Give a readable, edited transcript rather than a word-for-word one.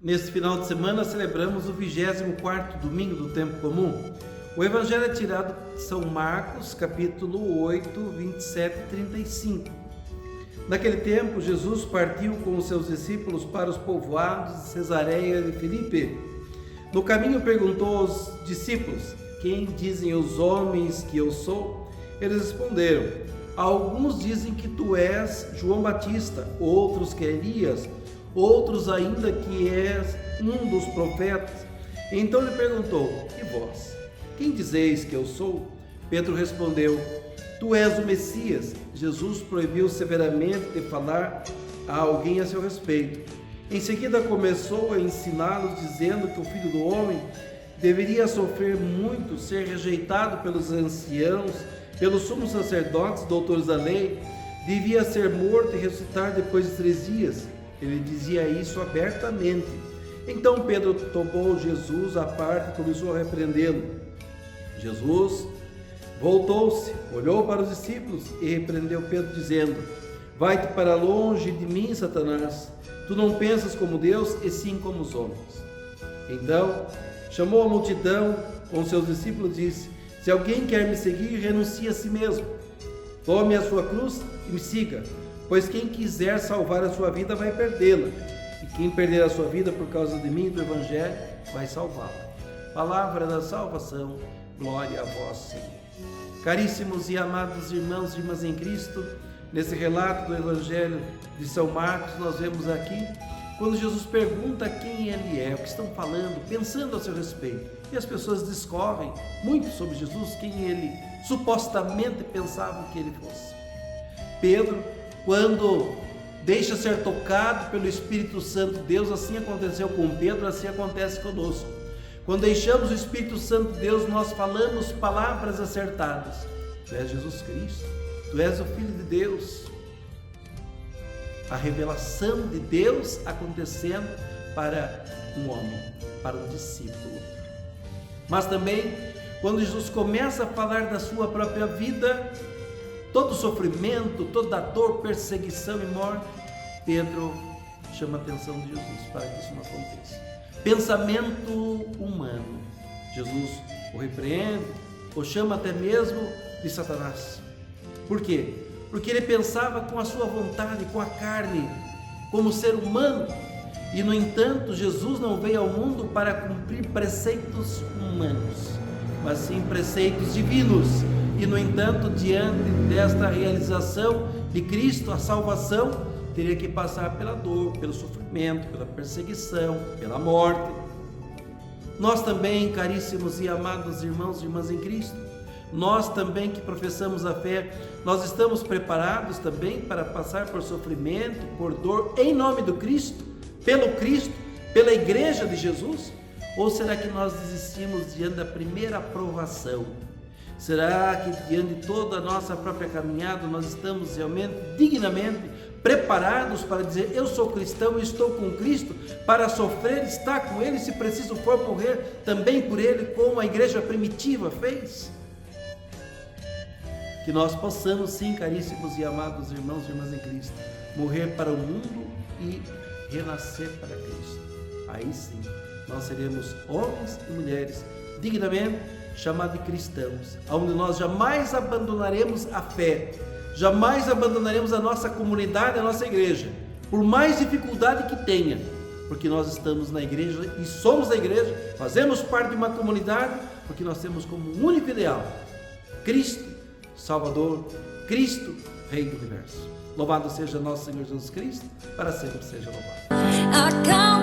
Neste final de semana celebramos o 24º domingo do tempo comum. O evangelho é tirado de São Marcos, capítulo 8, 27 e 35. Naquele tempo, Jesus partiu com os seus discípulos para os povoados de Cesareia de Filipe. No caminho perguntou aos discípulos: quem dizem os homens que eu sou? Eles responderam: alguns dizem que tu és João Batista, outros que Elias, outros ainda que és um dos profetas. Então ele perguntou: e vós? Quem dizeis que eu sou? Pedro respondeu: tu és o Messias. Jesus proibiu severamente de falar a alguém a seu respeito. Em seguida começou a ensiná-los, dizendo que o Filho do Homem deveria sofrer muito, ser rejeitado pelos anciãos, pelos sumos sacerdotes, doutores da lei, devia ser morto e ressuscitar depois de 3 dias. Ele dizia isso abertamente. Então Pedro tomou Jesus à parte e começou a repreendê-lo. Jesus voltou-se, olhou para os discípulos e repreendeu Pedro, dizendo: vai-te para longe de mim, Satanás. Tu não pensas como Deus, e sim como os homens. Então chamou a multidão com seus discípulos e disse: se alguém quer me seguir, renuncie a si mesmo. Tome a sua cruz e me siga. Pois quem quiser salvar a sua vida vai perdê-la, e quem perder a sua vida por causa de mim e do Evangelho vai salvá-la. Palavra da salvação, glória a vós, Senhor. Caríssimos e amados irmãos e irmãs em Cristo, nesse relato do Evangelho de São Marcos, nós vemos aqui quando Jesus pergunta quem ele é, o que estão falando, pensando a seu respeito. E as pessoas descobrem muito sobre Jesus, quem ele supostamente pensavam que ele fosse. Pedro, quando deixa ser tocado pelo Espírito Santo de Deus, assim aconteceu com Pedro, assim acontece conosco. Quando deixamos o Espírito Santo de Deus, nós falamos palavras acertadas. Tu és Jesus Cristo, tu és o Filho de Deus. A revelação de Deus acontecendo para um homem, para um discípulo. Mas também, quando Jesus começa a falar da sua própria vida, todo sofrimento, toda dor, perseguição e morte, Pedro chama a atenção de Jesus para que isso não aconteça. Pensamento humano. Jesus o repreende, o chama até mesmo de Satanás. Por quê? Porque ele pensava com a sua vontade, com a carne, como ser humano. E, no entanto, Jesus não veio ao mundo para cumprir preceitos humanos, mas sim preceitos divinos. E, no entanto, diante desta realização de Cristo, a salvação teria que passar pela dor, pelo sofrimento, pela perseguição, pela morte. Nós também, caríssimos e amados irmãos e irmãs em Cristo, nós também que professamos a fé, nós estamos preparados também para passar por sofrimento, por dor, em nome do Cristo, pela Igreja de Jesus? Ou será que nós desistimos diante da primeira aprovação? Será que diante de toda a nossa própria caminhada nós estamos realmente, dignamente preparados para dizer: eu sou cristão e estou com Cristo, para sofrer, estar com Ele, se preciso for morrer também por Ele, como a igreja primitiva fez? Que nós possamos, sim, caríssimos e amados irmãos e irmãs em Cristo, morrer para o mundo e renascer para Cristo. Aí sim, nós seremos homens e mulheres dignamente chamados de cristãos, onde nós jamais abandonaremos a fé, jamais abandonaremos a nossa comunidade, a nossa igreja, por mais dificuldade que tenha, porque nós estamos na igreja e somos a igreja, fazemos parte de uma comunidade, porque nós temos como único ideal Cristo Salvador, Cristo, Rei do Universo. Louvado seja nosso Senhor Jesus Cristo, para sempre seja louvado.